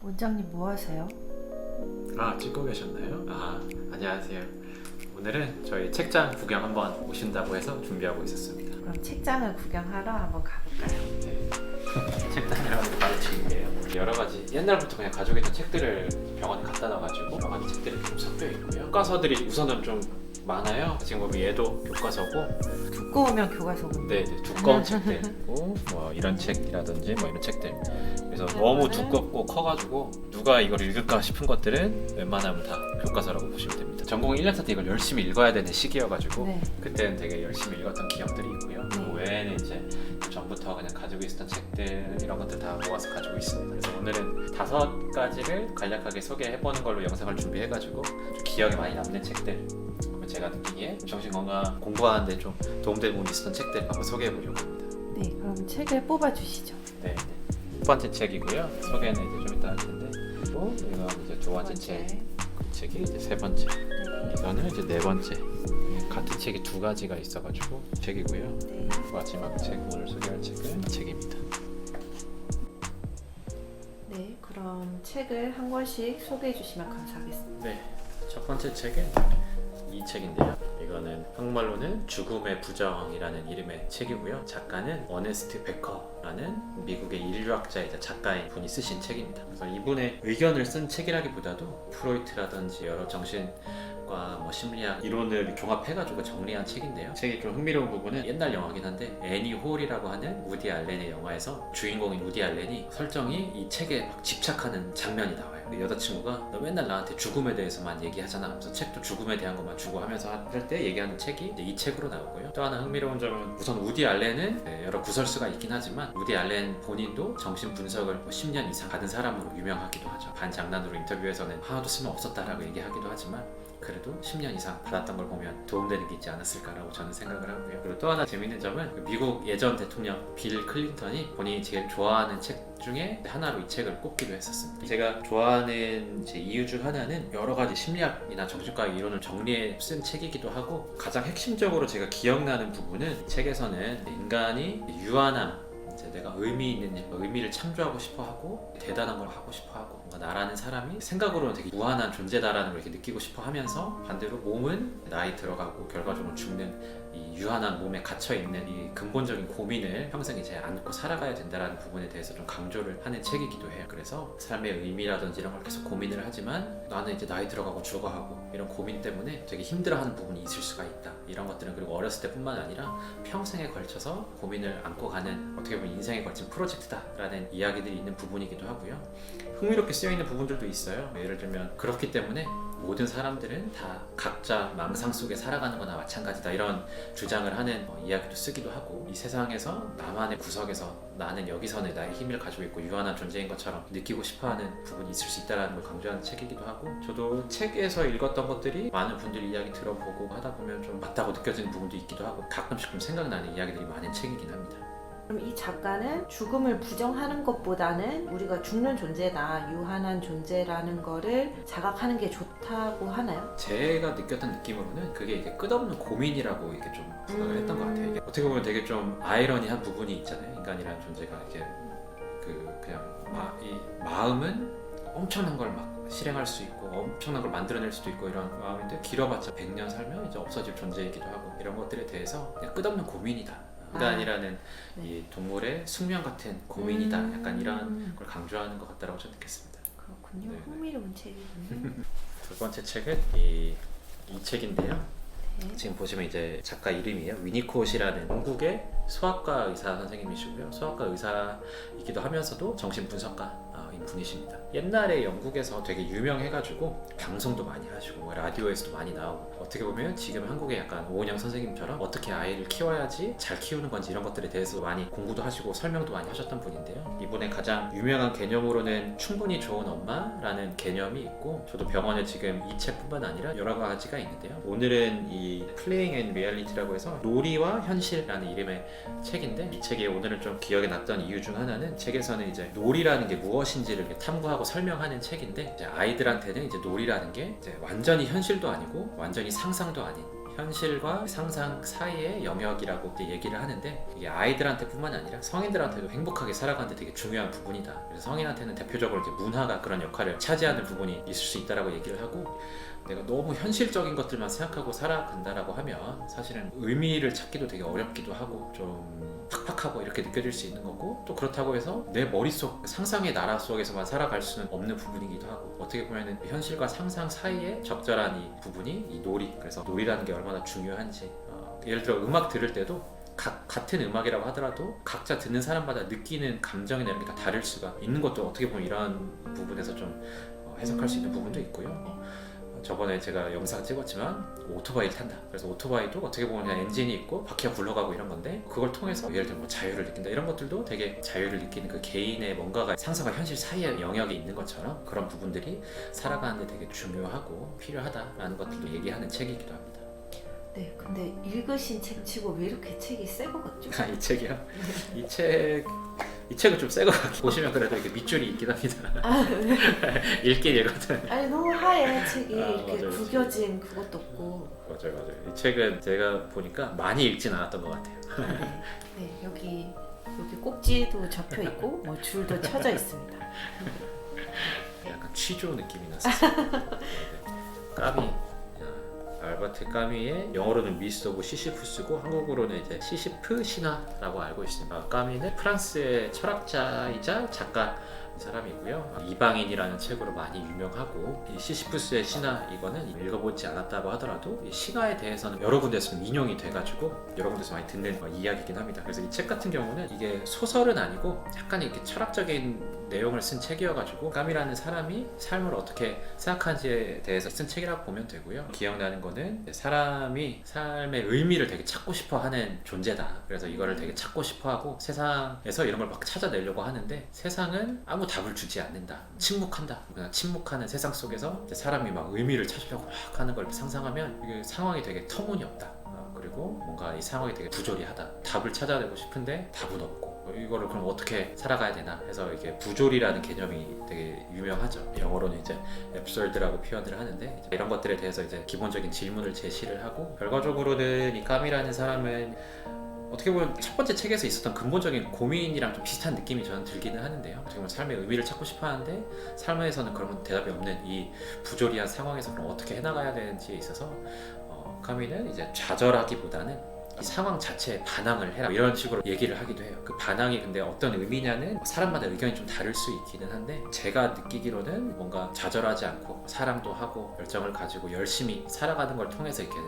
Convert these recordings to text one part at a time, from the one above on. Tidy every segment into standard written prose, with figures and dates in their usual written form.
원장님 뭐 하세요? 찍고 계셨나요? 안녕하세요. 오늘은 저희 책장 구경 한번 오신다고 해서 준비하고 있었습니다. 그럼 책장을 구경하러 한번 가볼까요? 네. 책장이라고 가르치는데요. 여러 가지 옛날부터 그냥 가지고 있던 책들을 병원에 갖다 놔가지고 여러 가지 책들이 좀 섞여 있고요. 교과서들이 우선은 좀 많아요. 지금 보면 얘도 교과서고, 두꺼우면 교과서고. 네, 두꺼운 책들이고 뭐 이런 책이라든지 뭐 이런 책들. 그래서 너무 두껍고 커가지고 누가 이걸 읽을까 싶은 것들은 웬만하면 다 교과서라고 보시면 됩니다. 전공 1년 때 이걸 열심히 읽어야 되는 시기여가지고 네. 그때는 되게 열심히 읽었던 기억들이 있고요. 네. 그 외에는 이제 전부터 그냥 가지고 있었던 책들 이런 것들 다 모아서 가지고 있습니다. 그래서 오늘은 5가지를 간략하게 소개해보는 걸로 영상을 준비해가지고 좀 기억에 많이 남는 책들, 제가 느끼기에 정신건강 공부하는데 좀 도움될 부분이 있었던 책들 한번 소개해보려고 합니다. 네, 그럼 책을 뽑아주시죠. 네. 첫 번째 책이고요. 소개는 이제 좀 이따 할 텐데, 그리고 이건 이제 두 번째 책, 그 책이 이제 세 번째, 네. 이거는 이제 네 번째. 같은 책이 2가지가 있어가지고 책이고요. 네. 마지막 책, 오늘 소개할 책은 이 책입니다. 네, 그럼 책을 한 권씩 소개해 주시면 감사하겠습니다. 네, 첫 번째 책은 이 책인데요. 이거는 한국말로는 죽음의 부정이라는 이름의 책이고요. 작가는 어네스트 베커라는 미국의 인류학자이자 작가인 분이 쓰신 책입니다. 그래서 이분의 의견을 쓴 책이라기보다도 프로이트라든지 여러 정신과 심리학 이론을 종합해가지고 정리한 책인데요. 책이 좀 흥미로운 부분은 옛날 영화긴 한데 애니 홀이라고 하는 우디 알렌의 영화에서 주인공인 우디 알렌이 설정이 이 책에 막 집착하는 장면이 나와요. 여자친구가 너 맨날 나한테 죽음에 대해서만 얘기하잖아 하면서 책도 죽음에 대한 것만 주고 하면서 할 때 얘기하는 책이 이 책으로 나오고요. 또 하나 흥미로운 점은 우선 우디 알렌은 여러 구설수가 있긴 하지만 우디 알렌 본인도 정신 분석을 10년 이상 받은 사람으로 유명하기도 하죠. 반장난으로 인터뷰에서는 하나도 쓸모 없었다라고 얘기하기도 하지만 그래도 10년 이상 받았던 걸 보면 도움되는 게 있지 않았을까라고 저는 생각을 하고요. 그리고 또 하나 재밌는 점은 미국 예전 대통령 빌 클린턴이 본인이 제일 좋아하는 책 중에 하나로 이 책을 꼽기도 했었습니다. 제가 좋아하는 제 이유 중 하나는 여러 가지 심리학이나 정신과 이론을 정리해 쓴 책이기도 하고, 가장 핵심적으로 제가 기억나는 부분은 이 책에서는 인간이 유한함, 내가 의미 있는 일, 의미를 창조하고 싶어하고 대단한 걸 하고 싶어하고 뭔가 나라는 사람이 생각으로는 되게 무한한 존재다라는 걸 이렇게 느끼고 싶어 하면서 반대로 몸은 나이 들어가고 결과적으로 죽는 이 유한한 몸에 갇혀있는 이 근본적인 고민을 평생 이제 안고 살아가야 된다는 부분에 대해서 좀 강조를 하는 책이기도 해요. 그래서 삶의 의미라든지 이런 걸 계속 고민을 하지만 나는 이제 나이 들어가고 죽어가고 이런 고민 때문에 되게 힘들어하는 부분이 있을 수가 있다. 이런 것들은 그리고 어렸을 때뿐만 아니라 평생에 걸쳐서 고민을 안고 가는, 어떻게 보면 인생에 걸친 프로젝트다라는 이야기들이 있는 부분이기도 하고요. 흥미롭게 쓰여있는 부분들도 있어요. 예를 들면 그렇기 때문에 모든 사람들은 다 각자 망상 속에 살아가는 거나 마찬가지다, 이런 주장을 하는 이야기도 쓰기도 하고, 이 세상에서 나만의 구석에서 나는 여기서는 나의 힘을 가지고 있고 유한한 존재인 것처럼 느끼고 싶어하는 부분이 있을 수 있다는 걸 강조하는 책이기도 하고, 저도 책에서 읽었던 것들이 많은 분들 이야기 들어보고 하다 보면 좀 맞다고 느껴지는 부분도 있기도 하고 가끔씩 좀 생각나는 이야기들이 많은 책이긴 합니다. 그럼 이 작가는 죽음을 부정하는 것보다는 우리가 죽는 존재다, 유한한 존재라는 거를 자각하는 게 좋다고 하나요? 제가 느꼈던 느낌으로는 그게 이게 끝없는 고민이라고 이렇게 좀 생각을 했던 것 같아요. 이게 어떻게 보면 되게 좀 아이러니한 부분이 있잖아요. 인간이라는 존재가 이렇게 이 마음은 엄청난 걸 막 실행할 수 있고 엄청난 걸 만들어낼 수도 있고 이런 마음인데, 길어봤자 100년 살면 이제 없어질 존재이기도 하고, 이런 것들에 대해서 그냥 끝없는 고민이다. 인간이라는 네. 이 동물의 숙명 같은 고민이다. 약간 이런 걸 강조하는 것 같다고 저는 느꼈습니다. 그렇군요. 네. 흥미로운 책이군요. 두 번째 책은 이 책인데요. 네. 지금 보시면 이제 작가 이름이에요. 위니콧이라는 영국의 소아과 의사 선생님이시고요. 소아과 의사이기도 하면서도 정신분석가인 분이십니다. 옛날에 영국에서 되게 유명해가지고 방송도 많이 하시고 라디오에서도 많이 나오고, 어떻게 보면 지금 한국의 약간 오은영 선생님처럼 어떻게 아이를 키워야지 잘 키우는 건지 이런 것들에 대해서 많이 공부도 하시고 설명도 많이 하셨던 분인데요. 이분의 가장 유명한 개념으로는 충분히 좋은 엄마라는 개념이 있고, 저도 병원에 지금 이 책뿐만 아니라 여러 가지가 있는데요. 오늘은 이 Playing and Reality라고 해서 놀이와 현실이라는 이름의 책인데, 이 책이 오늘은 좀 기억에 났던 이유 중 하나는 책에서는 이제 놀이라는 게 무엇인지를 이렇게 탐구하고 설명하는 책인데, 이제 아이들한테는 이제 놀이라는 게 이제 완전히 현실도 아니고 완전히 상상도 아닌 현실과 상상 사이의 영역이라고 이제 얘기를 하는데, 이게 아이들한테뿐만 아니라 성인들한테도 행복하게 살아가는 데 되게 중요한 부분이다. 그래서 성인한테는 대표적으로 이제 문화가 그런 역할을 차지하는 부분이 있을 수 있다라고 얘기를 하고, 내가 너무 현실적인 것들만 생각하고 살아간다라고 하면 사실은 의미를 찾기도 되게 어렵기도 하고 좀 팍팍하고 이렇게 느껴질 수 있는 거고, 또 그렇다고 해서 내 머릿속 상상의 나라 속에서만 살아갈 수는 없는 부분이기도 하고, 어떻게 보면 현실과 상상 사이에 적절한 이 부분이 이 놀이, 그래서 놀이라는 게 얼마나 중요한지, 예를 들어 음악 들을 때도 같은 음악이라고 하더라도 각자 듣는 사람마다 느끼는 감정이나 이런 게 다 다를 수가 있는 것도 어떻게 보면 이런 부분에서 좀 해석할 수 있는 부분도 있고요. 저번에 제가 영상 찍었지만 오토바이를 탄다. 그래서 오토바이도 어떻게 보면 그냥 엔진이 있고 바퀴가 굴러가고 이런 건데, 그걸 통해서 예를 들면 뭐 자유를 느낀다 이런 것들도 되게 자유를 느끼는 그 개인의 뭔가가 상상과 현실 사이에 영역이 있는 것처럼 그런 부분들이 살아가는 데 되게 중요하고 필요하다라는 것들도 얘기하는 책이기도 합니다. 네, 근데 읽으신 책 치고 왜 이렇게 책이 새 거 같죠? 이 책이요? 이 책은 좀 새 거 같아요. 보시면 그래도 이렇게 밑줄이 있긴 합니다. 아, 네. 읽긴 읽거든. 아니 너무 하얘 책이. 아, 이렇게 맞아요. 구겨진 그것도 없고. 맞아요. 이 책은 제가 보니까 많이 읽진 않았던 것 같아요. 네, 네, 여기 꼭지도 접혀 있고 뭐 줄도 쳐져 있습니다. 약간 취조 느낌이 났어요. 까미, 알버트 까미의 영어로는 미스 오브 시시푸스고 한국어로는 이제 시시프 신화라고 알고 있습니다. 까미는 프랑스의 철학자이자 작가 사람이고요. 이방인이라는 책으로 많이 유명하고, 이 시시푸스의 신화 이거는 읽어보지 않았다고 하더라도 이 신화에 대해서는 여러 군데서 인용이 돼가지고 여러 군데서 많이 듣는 이야기이긴 합니다. 그래서 이 책 같은 경우는 이게 소설은 아니고 약간 이렇게 철학적인 내용을 쓴 책이어가지고, 까미라는 사람이 삶을 어떻게 생각하는지에 대해서 쓴 책이라고 보면 되고요. 기억나는 거는 사람이 삶의 의미를 되게 찾고 싶어하는 존재다. 그래서 이거를 되게 찾고 싶어하고 세상에서 이런 걸 막 찾아내려고 하는데, 세상은 아무 답을 주지 않는다. 침묵한다. 그냥 침묵하는 세상 속에서 사람이 막 의미를 찾으려고 막 하는 걸 상상하면 이게 상황이 되게 터무니없다. 그리고 뭔가 이 상황이 되게 부조리하다. 답을 찾아내고 싶은데 답은 없고, 이거를 그럼 어떻게 살아가야 되나 해서 이게 부조리라는 개념이 되게 유명하죠. 영어로는 이제 absurd라고 표현을 하는데, 이런 것들에 대해서 이제 기본적인 질문을 제시를 하고, 결과적으로는 이 까미라는 사람은 어떻게 보면 첫 번째 책에서 있었던 근본적인 고민이랑 좀 비슷한 느낌이 저는 들기는 하는데요. 어떻게 보면 삶의 의미를 찾고 싶어 하는데 삶에서는 그런 대답이 없는 이 부조리한 상황에서 그럼 어떻게 해나가야 되는지에 있어서 까미는 이제 좌절하기보다는 이 상황 자체에 반항을 해라 이런 식으로 얘기를 하기도 해요. 그 반항이 근데 어떤 의미냐는 사람마다 의견이 좀 다를 수 있기는 한데, 제가 느끼기로는 뭔가 좌절하지 않고 사랑도 하고 열정을 가지고 열심히 살아가는 걸 통해서 이렇게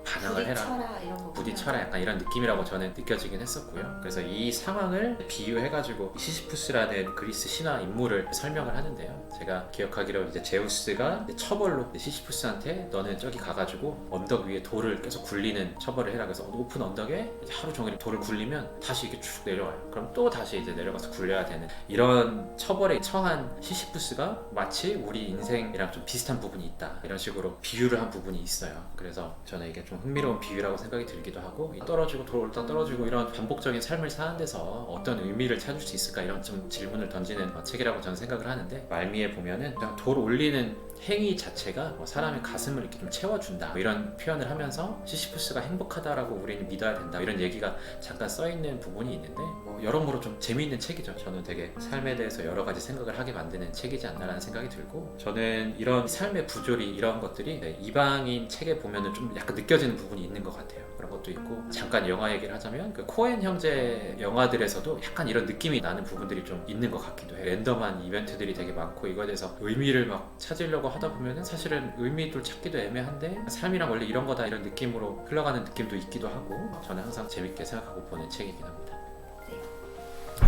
반항을 해라, 부딪혀라 이런 거. 부딪혀라, 약간 이런 느낌이라고 저는 느껴지긴 했었고요. 그래서 이 상황을 비유해가지고 시시푸스라는 그리스 신화 인물을 설명을 하는데요. 제가 기억하기로 이제 제우스가 처벌로 시시푸스한테 너는 저기 가가지고 언덕 위에 돌을 계속 굴리는 처벌을 해라. 그래서 높은 언덕에 이제 하루 종일 돌을 굴리면 다시 이렇게 쭉 내려와요. 그럼 또 다시 이제 내려가서 굴려야 되는 이런 처벌에 처한 시시푸스가 마치 우리 인생이랑 좀 비슷한 부분이 있다, 이런 식으로 비유를 한 부분이 있어요. 그래서 저는 이게 좀 흥미로운 비유라고 생각이 들기도 하고, 떨어지고 돌다 떨어지고 이런 반복적인 삶을 사는 데서 어떤 의미를 찾을 수 있을까, 이런 좀 질문을 던지는 책이라고 저는 생각을 하는데, 말미에 보면은 그냥 돌 올리는 행위 자체가 사람의 가슴을 이렇게 좀 채워준다, 이런 표현을 하면서 시시푸스가 행복하다라고 우리는 믿어야 된다, 이런 얘기가 잠깐 써있는 부분이 있는데, 여러모로 좀 재미있는 책이죠. 저는 되게 삶에 대해서 여러 가지 생각을 하게 만드는 책이지 않나라는 생각이 들고, 저는 이런 삶의 부조리 이런 것들이 이방인 책에 보면은 좀 약간 느껴지는 부분이 있는 것 같아요. 그런 것도 있고, 잠깐 영화 얘기를 하자면 그 코엔 형제 영화들에서도 약간 이런 느낌이 나는 부분들이 좀 있는 것 같기도 해요. 랜덤한 이벤트들이 되게 많고, 이거에 대해서 의미를 막 찾으려고 하다 보면은 사실은 의미도 찾기도 애매한데 삶이랑 원래 이런 거다, 이런 느낌으로 흘러가는 느낌도 있기도 하고, 저는 항상 재밌게 생각하고 보는 책이긴 합니다.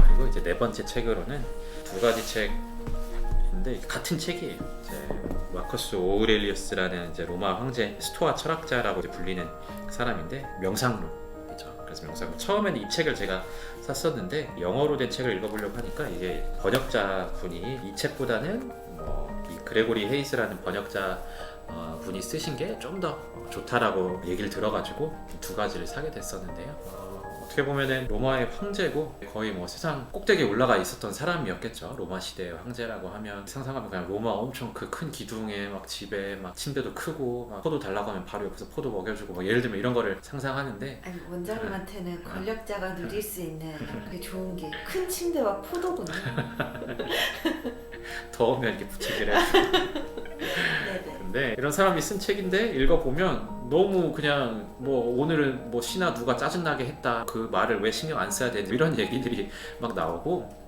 그리고 이제 네 번째 책으로는 두 가지 책인데 같은 책이에요. 마커스 오우렐리우스라는 이제 로마 황제 스토아 철학자라고 이제 불리는 사람인데, 명상록이죠. 그래서 명상록, 처음에는 이 책을 제가 샀었는데 영어로 된 책을 읽어보려고 하니까 이게 번역자 분이 이 책보다는 이 그레고리 헤이스라는 번역자 분이 쓰신 게 좀 더 좋다라고 얘기를 들어가지고 두 가지를 사게 됐었는데요. 어떻게 보면은 로마의 황제고 거의 뭐 세상 꼭대기에 올라가 있었던 사람이었겠죠. 로마 시대의 황제라고 하면 상상하면 그냥 로마 엄청 그 큰 기둥에 막 집에 막 침대도 크고 막 포도 달라고 하면 바로 옆에서 포도 먹여주고 뭐 예를 들면 이런 거를 상상하는데 아니 원장님한테는 권력자가 누릴 수 있는 그 좋은 게 큰 침대와 포도군요. 더우면 이렇게 부채질해. 네네. 근데 이런 사람이 쓴 책인데 읽어보면 너무 그냥 뭐 오늘은 뭐 시나 누가 짜증나게 했다 그 말을 왜 신경 안 써야 되는지 이런 얘기들이 막 나오고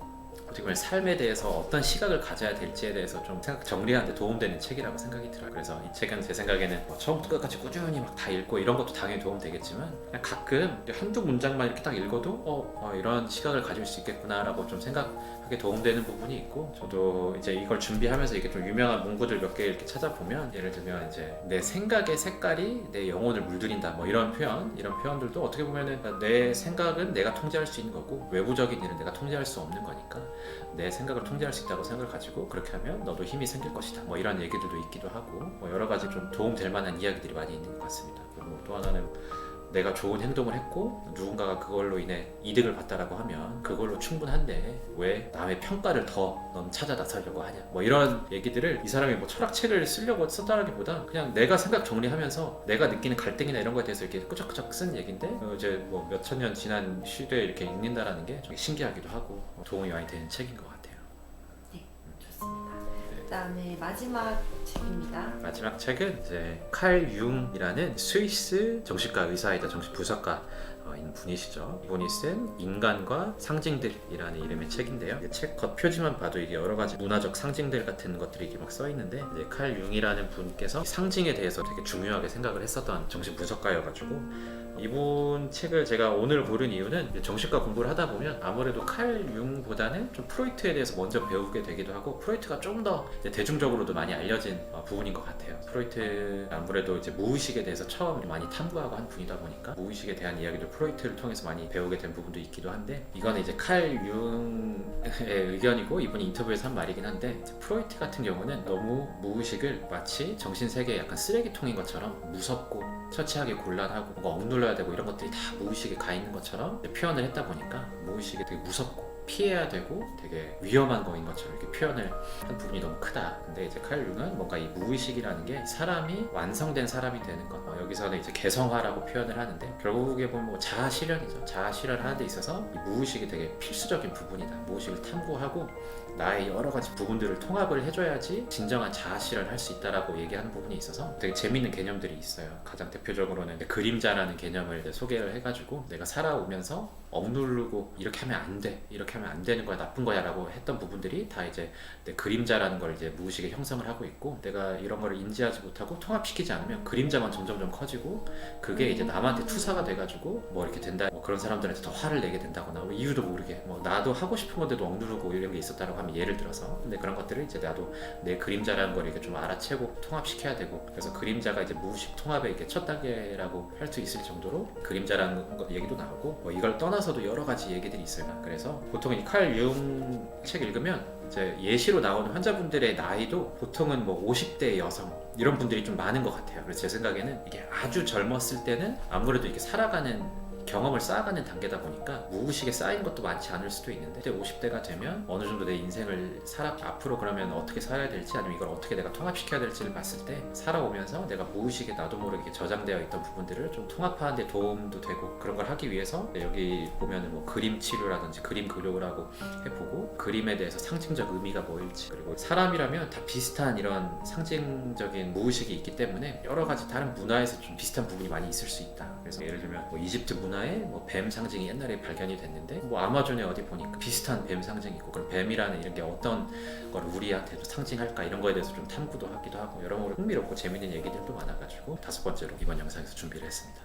어떻게 보면 삶에 대해서 어떤 시각을 가져야 될지에 대해서 좀 생각 정리하는 데 도움되는 책이라고 생각이 들어요. 그래서 이 책은 제 생각에는 뭐 처음부터 끝까지 꾸준히 막 다 읽고 이런 것도 당연히 도움되겠지만 그냥 가끔 한두 문장만 이렇게 딱 읽어도 이런 시각을 가질 수 있겠구나 라고 좀 생각하게 도움되는 부분이 있고 저도 이제 이걸 준비하면서 이게 좀 유명한 문구들 몇 개 이렇게 찾아보면 예를 들면 이제 내 생각의 색깔이 내 영혼을 물들인다 뭐 이런 표현들도 어떻게 보면은 내 생각은 내가 통제할 수 있는 거고 외부적인 일은 내가 통제할 수 없는 거니까 내 생각을 통제할 수 있다고 생각을 가지고 그렇게 하면 너도 힘이 생길 것이다 뭐 이런 얘기들도 있기도 하고 뭐 여러 가지 좀 도움 될 만한 이야기들이 많이 있는 것 같습니다. 그리고 또 하나는 내가 좋은 행동을 했고 누군가가 그걸로 인해 이득을 봤다라고 하면 그걸로 충분한데 왜 남의 평가를 더 넌 찾아 나서려고 하냐 뭐 이런 얘기들을 이 사람이 뭐 철학책을 쓰려고 썼다라기보다 그냥 내가 생각 정리하면서 내가 느끼는 갈등이나 이런 거에 대해서 이렇게 끄적끄적 쓴 얘기인데 이제 뭐 몇천 년 지난 시대에 이렇게 읽는다라는 게 좀 신기하기도 하고 도움이 많이 되는 책인 것 같아요. 네, 좋습니다. 그다음에 마지막 책입니다. 마지막 책은 이제 칼 융이라는 스위스 정신과 의사이자 정신분석가인 분이시죠. 이분이 쓴 인간과 상징들이라는 이름의 책인데요. 책 겉표지만 봐도 이게 여러 가지 문화적 상징들 같은 것들이 이렇게 막 써 있는데 이제 칼 융이라는 분께서 상징에 대해서 되게 중요하게 생각을 했었던 정신분석가여가지고 이분 책을 제가 오늘 고른 이유는 정신과 공부를 하다 보면 아무래도 칼 융보다는 좀 프로이트에 대해서 먼저 배우게 되기도 하고 프로이트가 좀 더 대중적으로도 많이 알려진 부분인 것 같아요. 프로이트 아무래도 이제 무의식에 대해서 처음 많이 탐구하고 한 분이다 보니까 무의식에 대한 이야기도 프로이트를 통해서 많이 배우게 된 부분도 있기도 한데 이거는 이제 칼 융의 의견이고 이분이 인터뷰에서 한 말이긴 한데 프로이트 같은 경우는 너무 무의식을 마치 정신세계의 약간 쓰레기통인 것처럼 무섭고 처치하기 곤란하고 뭔가 억눌러야 되고 이런 것들이 다 무의식에 가 있는 것처럼 표현을 했다 보니까 무의식이 되게 무섭고 피해야 되고 되게 위험한 거인 것처럼 이렇게 표현을 한 부분이 너무 크다. 근데 이제 칼 융은 뭔가 이 무의식이라는 게 사람이 완성된 사람이 되는 것 여기서는 이제 개성화라고 표현을 하는데 결국에 보면 뭐 자아 실현이죠. 자아 실현을 하는 데 있어서 이 무의식이 되게 필수적인 부분이다. 무의식을 탐구하고 나의 여러 가지 부분들을 통합을 해줘야지 진정한 자아 실현을 할 수 있다라고 얘기하는 부분이 있어서 되게 재밌는 개념들이 있어요. 가장 대표적으로는 그림자라는 개념을 소개를 해가지고 내가 살아오면서 억누르고 이렇게 하면 안 돼, 이렇게 하면 안 되는 거야, 나쁜 거야 라고 했던 부분들이 다 이제 내 그림자라는 걸 이제 무의식에 형성을 하고 있고 내가 이런 거를 인지하지 못하고 통합시키지 않으면 그림자만 점점 커지고 그게 이제 남한테 투사가 돼가지고 뭐 이렇게 된다, 뭐 그런 사람들한테 더 화를 내게 된다거나 뭐 이유도 모르게 뭐 나도 하고 싶은 건데도 억누르고 이런 게 있었다고 하면 예를 들어서 근데 그런 것들을 이제 나도 내 그림자라는 걸 이렇게 좀 알아채고 통합시켜야 되고 그래서 그림자가 이제 무의식 통합의 이렇게 첫 단계라고 할 수 있을 정도로 그림자라는 것 얘기도 나오고 뭐 이걸 떠나서도 여러 가지 얘기들이 있어요. 그래서 보통 이 칼 융 책 읽으면 이제 예시로 나오는 환자분들의 나이도 보통은 뭐 50대 여성 이런 분들이 좀 많은 것 같아요. 그래서 제 생각에는 이게 아주 젊었을 때는 아무래도 이렇게 살아가는 경험을 쌓아가는 단계다 보니까 무의식에 쌓인 것도 많지 않을 수도 있는데 50대가 되면 어느 정도 내 인생을 앞으로 그러면 어떻게 살아야 될지 아니면 이걸 어떻게 내가 통합시켜야 될지를 봤을 때 살아오면서 내가 무의식에 나도 모르게 저장되어 있던 부분들을 좀 통합하는 데 도움도 되고 그런 걸 하기 위해서 여기 보면은 뭐 그림 치료라든지 그림 그려라고 해보고 그림에 대해서 상징적 의미가 뭐일지 그리고 사람이라면 다 비슷한 이런 상징적인 무의식이 있기 때문에 여러 가지 다른 문화에서 좀 비슷한 부분이 많이 있을 수 있다. 그래서 예를 들면 뭐 이집트 문화에 뭐 뱀 상징이 옛날에 발견이 됐는데 뭐 아마존에 어디 보니까 비슷한 뱀 상징이 있고 그럼 뱀이라는 이런 게 어떤 걸 우리한테도 상징할까 이런 거에 대해서 좀 탐구도 하기도 하고 여러모로 흥미롭고 재밌는 얘기들도 많아가지고 5번째로 이번 영상에서 준비를 했습니다.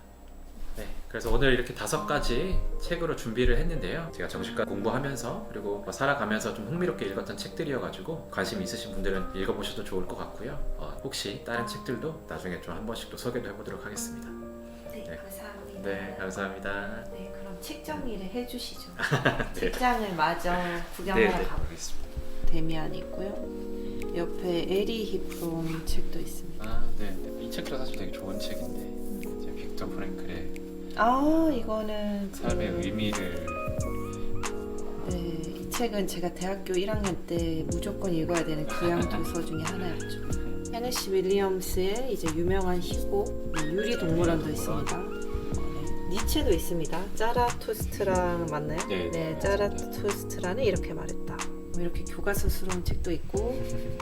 네, 그래서 오늘 이렇게 5가지 책으로 준비를 했는데요. 제가 정신과 공부하면서 그리고 뭐 살아가면서 좀 흥미롭게 읽었던 책들이어가지고 관심 있으신 분들은 읽어보셔도 좋을 것 같고요. 혹시 다른 책들도 나중에 좀 한 번씩 또 소개도 해보도록 하겠습니다. 네, 네. 감사합니다. 네, 감사합니다. 네, 그럼 책 정리를 해주시죠. 네. 책장을 마저 구경하러 네, 가보겠습니다. 대면 있고요. 옆에 에리 히프롬 책도 있습니다. 네. 이 책도 사실 되게 좋은 책인데 이제 빅터 프랭클의 아 이거는 삶의 의미를. 네, 이 책은 제가 대학교 1학년 때 무조건 읽어야 되는 교양 도서 중에 하나였죠. 헤네시 윌리엄스의 이제 유명한 희곡 유리 동물원도 있습니다. 네, 니체도 있습니다. 짜라투스트라 맞나요? 네. 짜라투스트라는 이렇게 말했다. 뭐 이렇게 교과서스러운 책도 있고,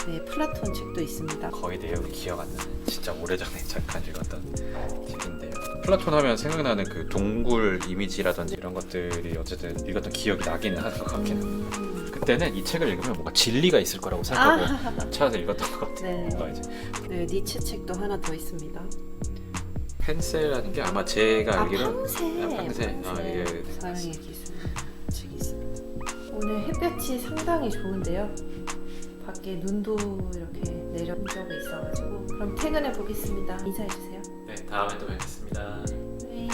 네, 플라톤 책도 있습니다. 거의 내용이 기억 안 나는 진짜 오래전에 잠깐 읽었던 책인데요. 플라톤 하면 생각나는 그 동굴 이미지라든지 이런 것들이 어쨌든 읽었던 기억이 나기는 하는 것 같긴 해요. 그때는 이 책을 읽으면 뭔가 진리가 있을 거라고 생각하고 찾아서 읽었던 것 같아요. 네. 뭔가 이제 네, 니체 책도 하나 더 있습니다. 펜셀이라는 게 아마 제가 알기로 팡세. 팡세. 이게 사랑의 기술 책이 있습니다. 오늘 햇볕이 상당히 좋은데요. 밖에 눈도 이렇게 내려온 적이 있어가지고 그럼 퇴근해 보겠습니다. 인사해 주세요. 네, 다음에 또 뵙겠습니다. 네.